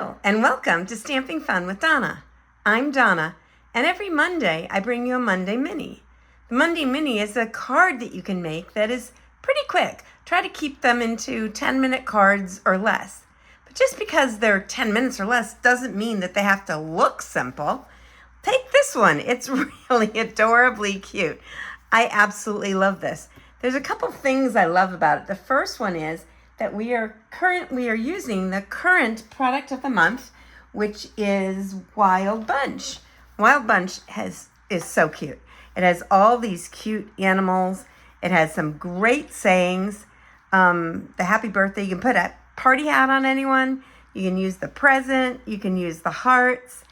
Hello, and welcome to Stamping Fun with Donna. I'm Donna, and every Monday I bring you a Monday Mini. The Monday Mini is a card that you can make that is pretty quick. Try to keep them into 10-minute cards or less. But just because they're 10 minutes or less doesn't mean that they have to look simple. Take this one. It's really adorably cute. I absolutely love this. There's a couple things I love about it. The first one is that we are using the current product of the month, which is Wild Bunch. Wild Bunch is so cute. It has all these cute animals. It has some great sayings. The happy birthday, you can put a party hat on anyone. You can use the present. You can use the hearts.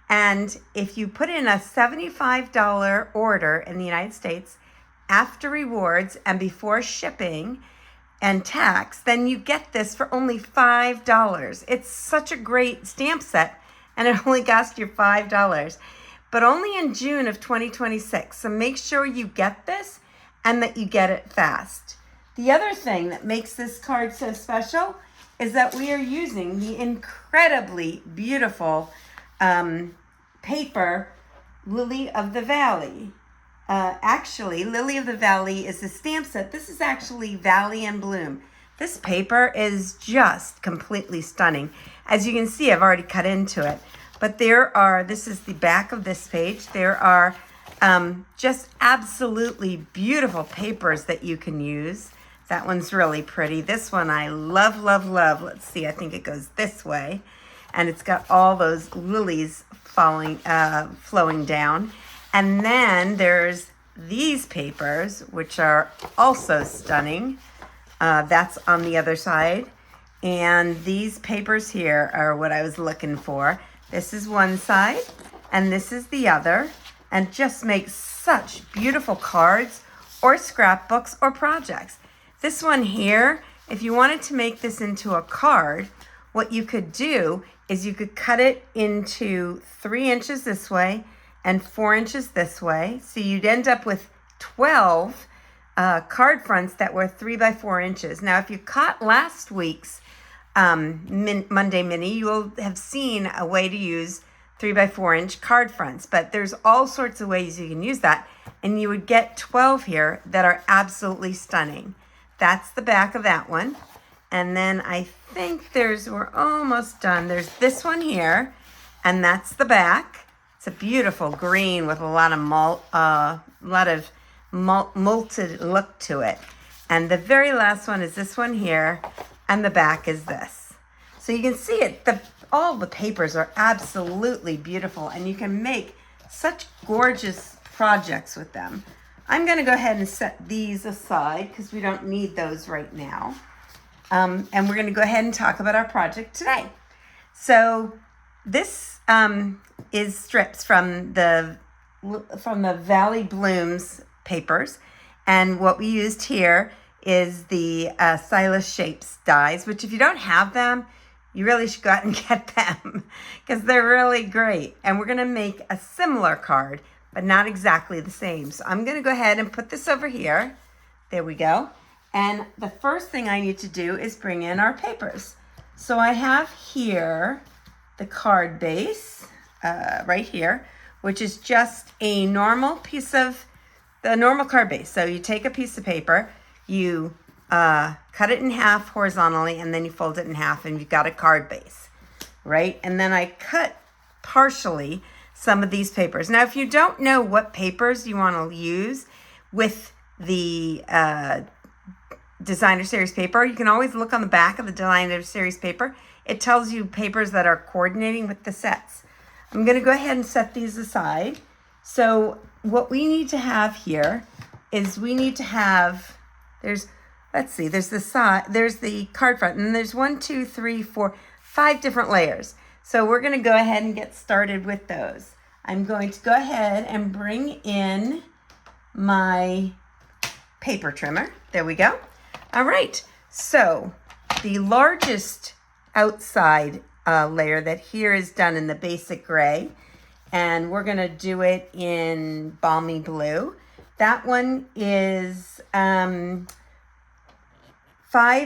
And if you put in a $75 order in the United States, after rewards and before shipping and tax, then you get this for only $5. It's such a great stamp set, and it only costs you $5, but only in June of 2026. So make sure you get this and that you get it fast. The other thing that makes this card so special is that we are using the incredibly beautiful paper Lily of the Valley. Actually, Lily of the Valley is a stamp set. This is actually Valley and Bloom. This paper is just completely stunning. As you can see, I've already cut into it. But this is the back of this page. There are just absolutely beautiful papers that you can use. That one's really pretty. This one I love, love, love. Let's see, I think it goes this way. And it's got all those lilies flowing down. And then there's these papers, which are also stunning. That's on the other side. And these papers here are what I was looking for. This is one side, and this is the other. And just makes such beautiful cards or scrapbooks or projects. This one here, if you wanted to make this into a card, what you could do is you could cut it into 3 inches this way and 4 inches this way. So you'd end up with 12 card fronts that were 3 by 4 inches. Now, if you caught last week's Monday Mini, you will have seen a way to use 3 by 4 inch card fronts, but there's all sorts of ways you can use that. And you would get 12 here that are absolutely stunning. That's the back of that one. And then I think we're almost done. There's this one here, and that's the back. It's a beautiful green with a lot of molted look to it. And the very last one is this one here, and the back is this. So you can see it. All the papers are absolutely beautiful, and you can make such gorgeous projects with them. I'm going to go ahead and set these aside because we don't need those right now. And we're going to go ahead and talk about our project today. So this is strips from the Valley Blooms papers. And what we used here is the Stylus Shapes dies, which if you don't have them, you really should go out and get them because they're really great. And we're going to make a similar card, but not exactly the same. So I'm going to go ahead and put this over here. There we go. And the first thing I need to do is bring in our papers. So I have here the card base right here, which is just a normal piece of the normal card base. So you take a piece of paper, you cut it in half horizontally, and then you fold it in half, and you've got a card base, right? And then I cut partially some of these papers. Now, if you don't know what papers you want to use with the Designer Series paper, you can always look on the back of the Designer Series paper. It tells you papers that are coordinating with the sets. I'm going to go ahead and set these aside. So what we need to have here is there's the card front, and there's 1, 2, 3, 4, 5 different layers. So we're going to go ahead and get started with those. I'm going to go ahead and bring in my paper trimmer. There we go. All right. So the largest outside layer that here is done in the basic gray, and we're going to do it in balmy blue. That one is 5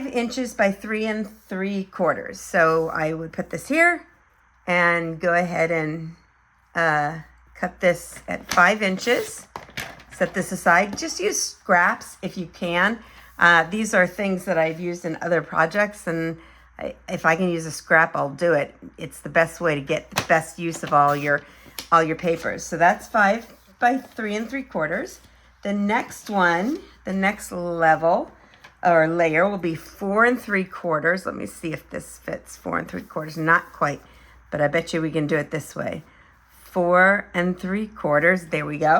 inches by 3 3/4. So I would put this here, and go ahead and cut this at 5 inches. Set this aside. Just use scraps if you can. These are things that I've used in other projects, and if I can use a scrap, I'll do it. It's the best way to get the best use of all your papers. So that's 5 by 3 3/4. The next one, the next level or layer will be 4 3/4. Let me see if this fits. 4 3/4, not quite, but I bet you we can do it this way. 4 3/4. There we go.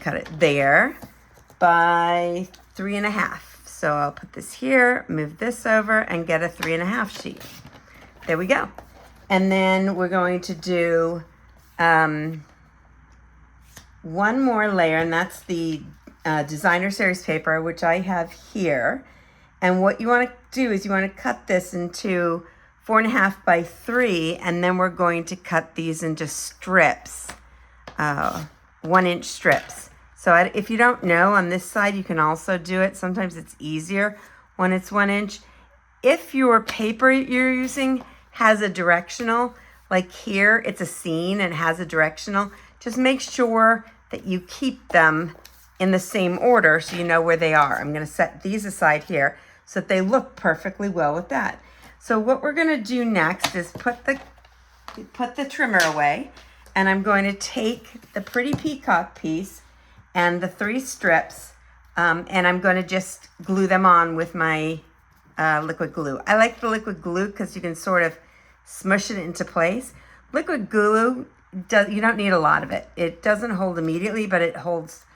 Cut it there by 3 1/2. So I'll put this here, move this over, and get a 3 1/2 sheet. There we go. And then we're going to do one more layer, and that's the designer series paper, which I have here. And what you want to do is you want to cut this into 4 1/2 by 3, and then we're going to cut these into strips, 1 inch strips. So if you don't know, on this side, you can also do it. Sometimes it's easier when it's 1 inch. If your paper you're using has a directional, like here, it's a scene and has a directional, just make sure that you keep them in the same order so you know where they are. I'm going to set these aside here so that they look perfectly well with that. So what we're going to do next is put the trimmer away, and I'm going to take the pretty peacock piece and the 3 strips, and I'm going to just glue them on with my liquid glue. I like the liquid glue because you can sort of smush it into place. Liquid glue, you don't need a lot of it. It doesn't hold immediately, but it holds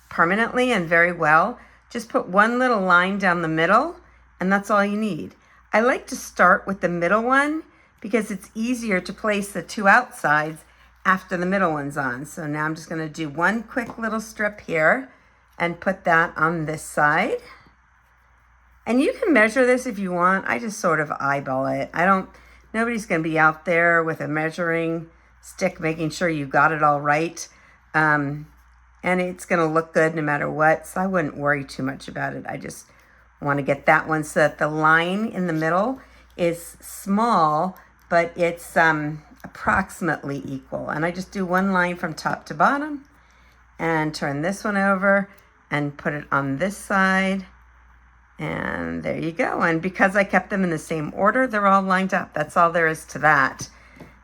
permanently and very well. Just put one little line down the middle, and that's all you need. I like to start with the middle one because it's easier to place the 2 outsides after the middle one's on. So now I'm just going to do one quick little strip here and put that on this side. And you can measure this if you want. I just sort of eyeball it. Nobody's going to be out there with a measuring stick making sure you got it all right. And it's going to look good no matter what. So I wouldn't worry too much about it. I just want to get that one so that the line in the middle is small, but it's approximately equal. And I just do one line from top to bottom and turn this one over and put it on this side. And there you go. And because I kept them in the same order, they're all lined up. That's all there is to that.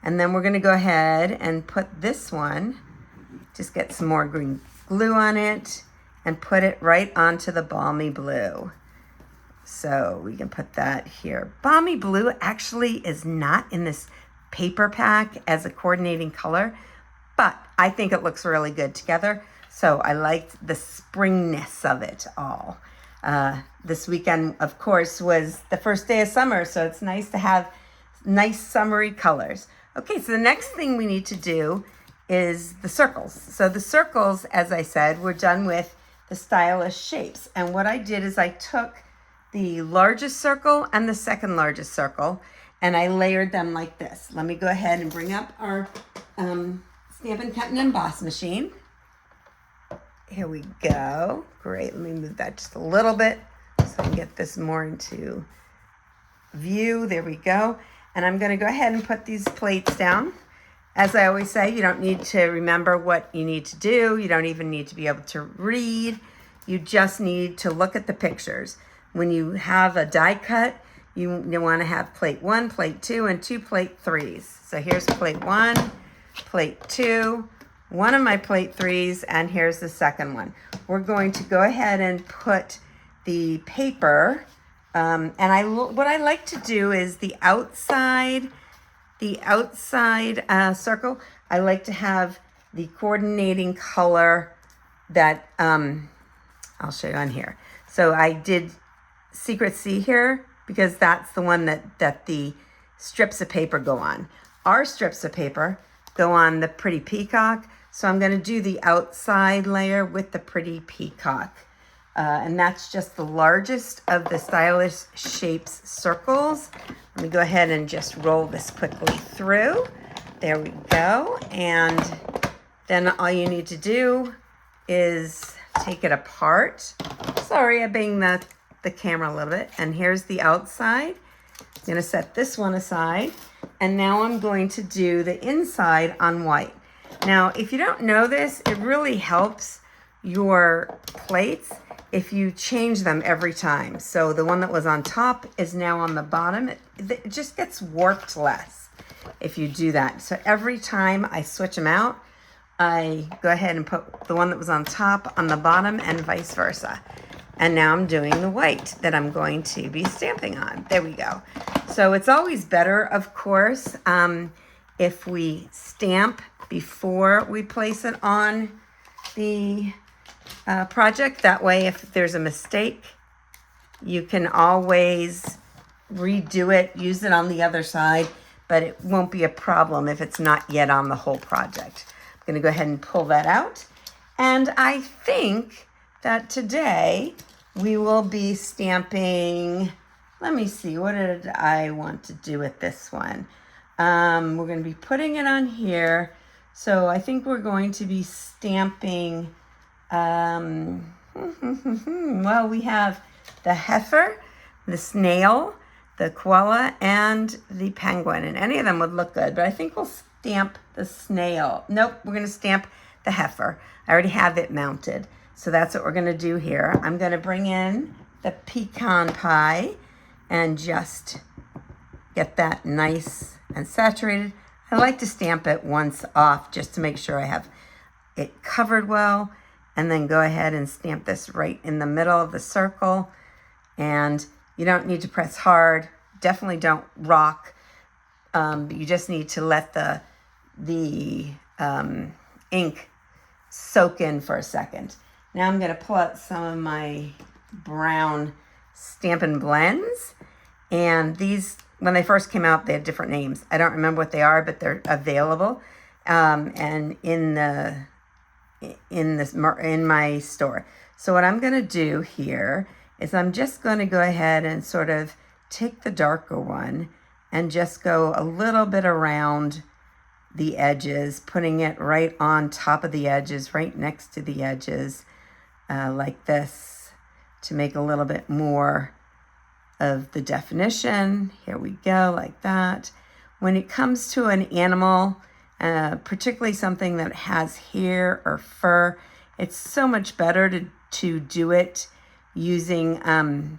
And then we're going to go ahead and put this one, just get some more green glue on it and put it right onto the balmy blue. So we can put that here. Balmy blue actually is not in this paper pack as a coordinating color, but I think it looks really good together. So I liked the springness of it all. This weekend, of course, was the first day of summer, so it's nice to have nice summery colors. Okay, so the next thing we need to do is the circles. So the circles, as I said, we're done with the stylish shapes. And what I did is I took the largest circle and the second largest circle, and I layered them like this. Let me go ahead and bring up our Stampin' Cut and Emboss machine. Here we go. Great. Let me move that just a little bit so I can get this more into view. There we go. And I'm going to go ahead and put these plates down. As I always say, you don't need to remember what you need to do. You don't even need to be able to read. You just need to look at the pictures. When you have a die cut, you want to have plate 1, plate 2, and 2 plate 3s. So here's plate 1, plate 2, one of my plate 3s, and here's the second one. We're going to go ahead and put the paper, and what I like to do is the outside circle, I like to have the coordinating color that, I'll show you on here. So I did Secret C here because that's the one that the strips of paper go on. Our strips of paper go on the pretty peacock. So I'm going to do the outside layer with the pretty peacock. And that's just the largest of the stylish shapes circles. Let me go ahead and just roll this quickly through. There we go. And then all you need to do is take it apart. Sorry, I banged the camera a little bit. And here's the outside. I'm going to set this one aside. And now I'm going to do the inside on white. Now, if you don't know this, it really helps your plates if you change them every time. So the one that was on top is now on the bottom. It just gets warped less if you do that. So every time I switch them out, I go ahead and put the one that was on top on the bottom and vice versa. And now I'm doing the white that I'm going to be stamping on. There we go. So it's always better, of course, if we stamp before we place it on the project. That way, if there's a mistake, you can always redo it, use it on the other side, but it won't be a problem if it's not yet on the whole project. I'm going to go ahead and pull that out. And I think that today we will be stamping, let me see, what did I want to do with this one? We're going to be putting it on here. So I think we're going to be stamping, well, we have the heifer, the snail, the koala, and the penguin. And any of them would look good, but I think we'll stamp the snail. Nope, we're going to stamp the heifer. I already have it mounted. So that's what we're going to do here. I'm going to bring in the pecan pie and just get that nice and saturated. I like to stamp it once off just to make sure I have it covered well, and then go ahead and stamp this right in the middle of the circle. And you don't need to press hard. Definitely don't rock. You just need to let the ink soak in for a second. Now I'm going to pull out some of my brown Stampin' Blends. And these, when they first came out, they had different names. I don't remember what they are, but they're available. And in my store. So what I'm going to do here is I'm just going to go ahead and sort of take the darker one and just go a little bit around the edges, putting it right on top of the edges, right next to the edges, like this, to make a little bit more of the definition. Here we go, like that. When it comes to an animal, particularly something that has hair or fur, it's so much better to do it using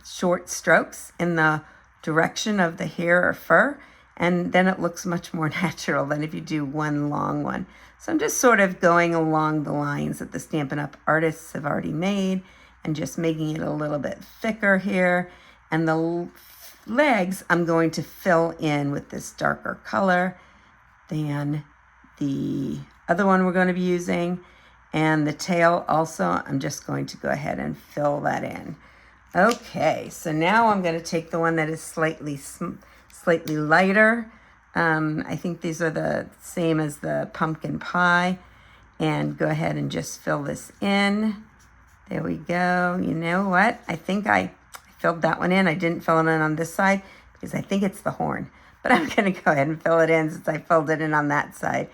short strokes in the direction of the hair or fur, and then it looks much more natural than if you do one long one. So I'm just sort of going along the lines that the Stampin' Up! Artists have already made and just making it a little bit thicker here. And the legs I'm going to fill in with this darker color than the other one we're going to be using. And the tail also, I'm just going to go ahead and fill that in. Okay, so now I'm going to take the one that is slightly lighter. I think these are the same as the pumpkin pie. And go ahead and just fill this in. There we go. You know what? I think I filled that one in. I didn't fill it in on this side because I think it's the horn. But I'm going to go ahead and fill it in since I filled it in on that side.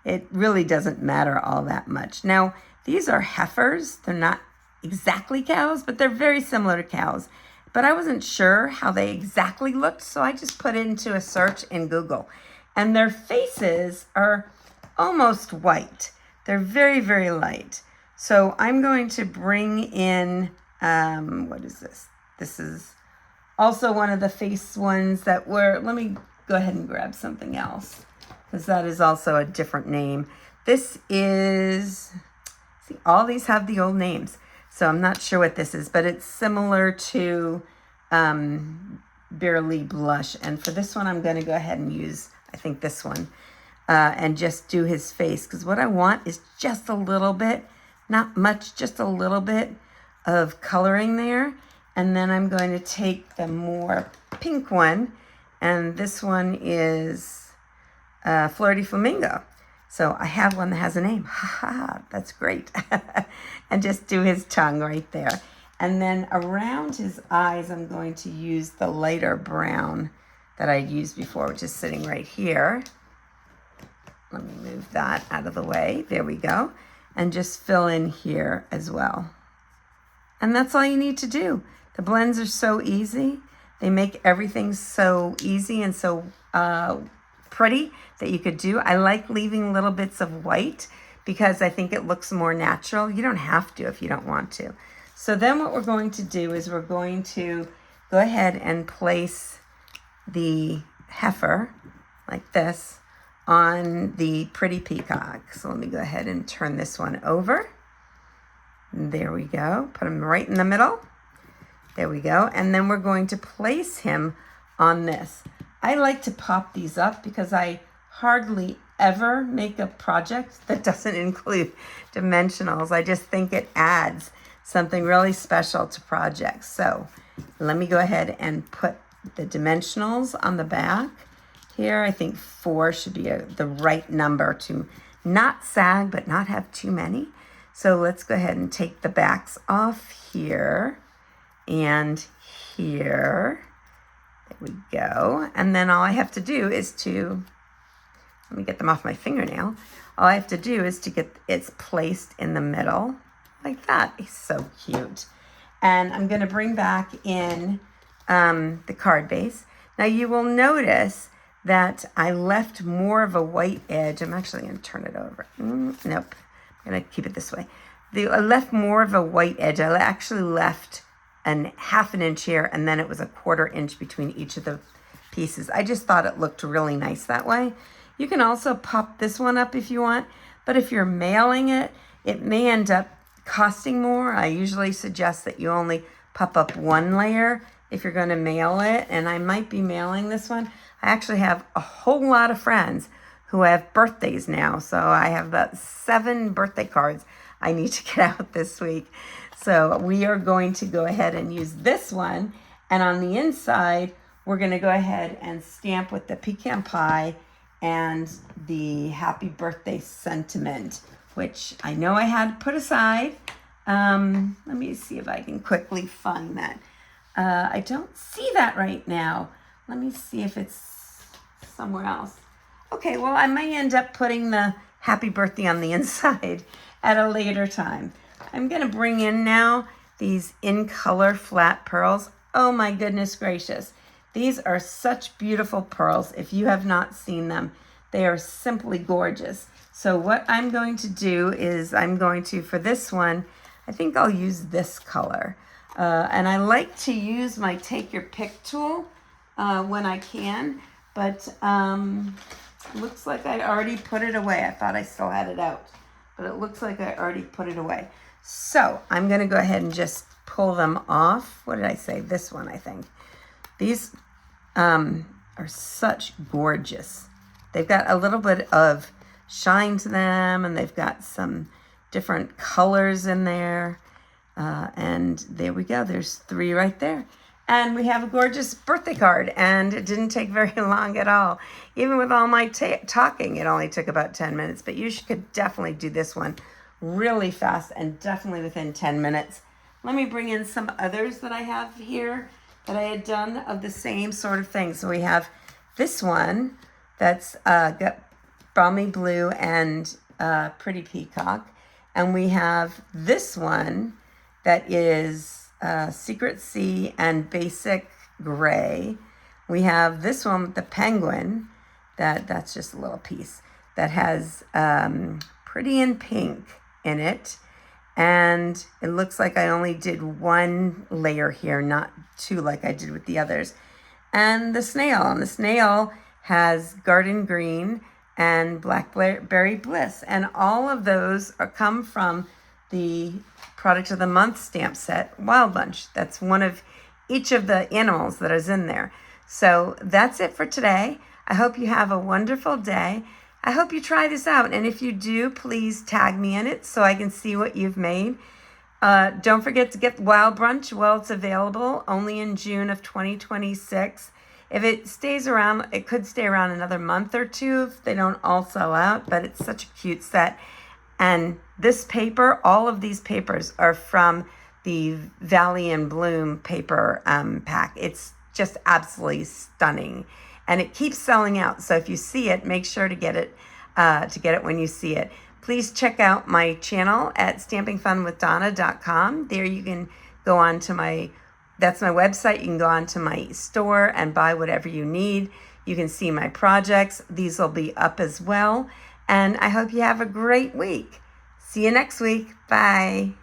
It really doesn't matter all that much. Now, these are heifers. They're not exactly cows, but they're very similar to cows. But I wasn't sure how they exactly looked, so I just put it into a search in Google. And their faces are almost white. They're very, very light. So I'm going to bring in, what is this? This is also one of the face ones that were, let me go ahead and grab something else, because that is also a different name. This is, see, all these have the old names. So I'm not sure what this is, but it's similar to Barely Blush. And for this one, I'm going to go ahead and use, I think this one, and just do his face. Because what I want is just a little bit, not much, just a little bit of coloring there. And then I'm going to take the more pink one. And this one is Flirty Flamingo. So I have one that has a name. Ha ha, that's great. And just do his tongue right there. And then around his eyes, I'm going to use the lighter brown that I used before, which is sitting right here. Let me move that out of the way. There we go. And just fill in here as well. And that's all you need to do. The blends are so easy. They make everything so easy and so pretty that you could do. I like leaving little bits of white because I think it looks more natural. You don't have to if you don't want to. So then what we're going to do is we're going to go ahead and place the heifer like this on the pretty peacock. So let me go ahead and turn this one over. There we go. Put him right in the middle. There we go. And then we're going to place him on this. I like to pop these up because I hardly ever make a project that doesn't include dimensionals. I just think it adds something really special to projects. So let me go ahead and put the dimensionals on the back here. I think 4 should be the right number to not sag, but not have too many. So let's go ahead and take the backs off here and here. There we go. And then all I have to do is let me get them off my fingernail. All I have to do is to get it placed in the middle like that. It's so cute. And I'm going to bring back in the card base. Now you will notice that I left more of a white edge. I'm actually going to turn it over. Nope. I'm going to keep it this way. I left more of a white edge. I actually left half an inch here, and then it was a 1/4 inch between each of the pieces. I just thought it looked really nice that way. You can also pop this one up if you want, but if you're mailing it, it may end up costing more. I usually suggest that you only pop up 1 layer if you're going to mail it, and I might be mailing this one. I actually have a whole lot of friends who have birthdays now, so I have about 7 birthday cards I need to get out this week. So we are going to go ahead and use this one, and on the inside, we're going to go ahead and stamp with the pecan pie and the happy birthday sentiment, which I know I had put aside. Let me see if I can quickly find that. I don't see that right now. Let me see if it's somewhere else. Okay, well, I may end up putting the happy birthday on the inside at a later time. I'm going to bring in now these in color flat pearls. Oh my goodness gracious. These are such beautiful pearls. If you have not seen them, they are simply gorgeous. So what I'm going to do is for this one, I think I'll use this color. And I like to use my take your pick tool when I can, but looks like I already put it away. I thought I still had it out, but it looks like I already put it away. So I'm going to go ahead and just pull them off. What did I say? This one, I think. These are such gorgeous. They've got a little bit of shine to them, and they've got some different colors in there. And there we go. There's 3 right there. And we have a gorgeous birthday card, and it didn't take very long at all. Even with all my talking, it only took about 10 minutes, but you could definitely do this one really fast and definitely within 10 minutes. Let me bring in some others that I have here that I had done of the same sort of thing. So we have this one that's got balmy blue and pretty peacock. And we have this one that is Secret Sea and basic gray. We have this one with the penguin, that's just a little piece, that has pretty in pink in it. And it looks like I only did 1 layer here, not 2 like I did with the others. And the snail has garden green and blackberry bliss. And all of those come from the product of the month stamp set, Wild Bunch. That's one of each of the animals that is in there. So that's it for today. I hope you have a wonderful day. I hope you try this out. And if you do, please tag me in it so I can see what you've made. Don't forget to get Wild Bunch. Well, it's available only in June of 2026. If it stays around, it could stay around another month or 2 if they don't all sell out, but it's such a cute set. And this paper, all of these papers are from the Valley and Bloom paper pack. It's just absolutely stunning. And it keeps selling out. So if you see it, make sure to get it when you see it. Please check out my channel at stampingfunwithdonna.com. There you can go on to that's my website. You can go on to my store and buy whatever you need. You can see my projects. These will be up as well. And I hope you have a great week. See you next week. Bye.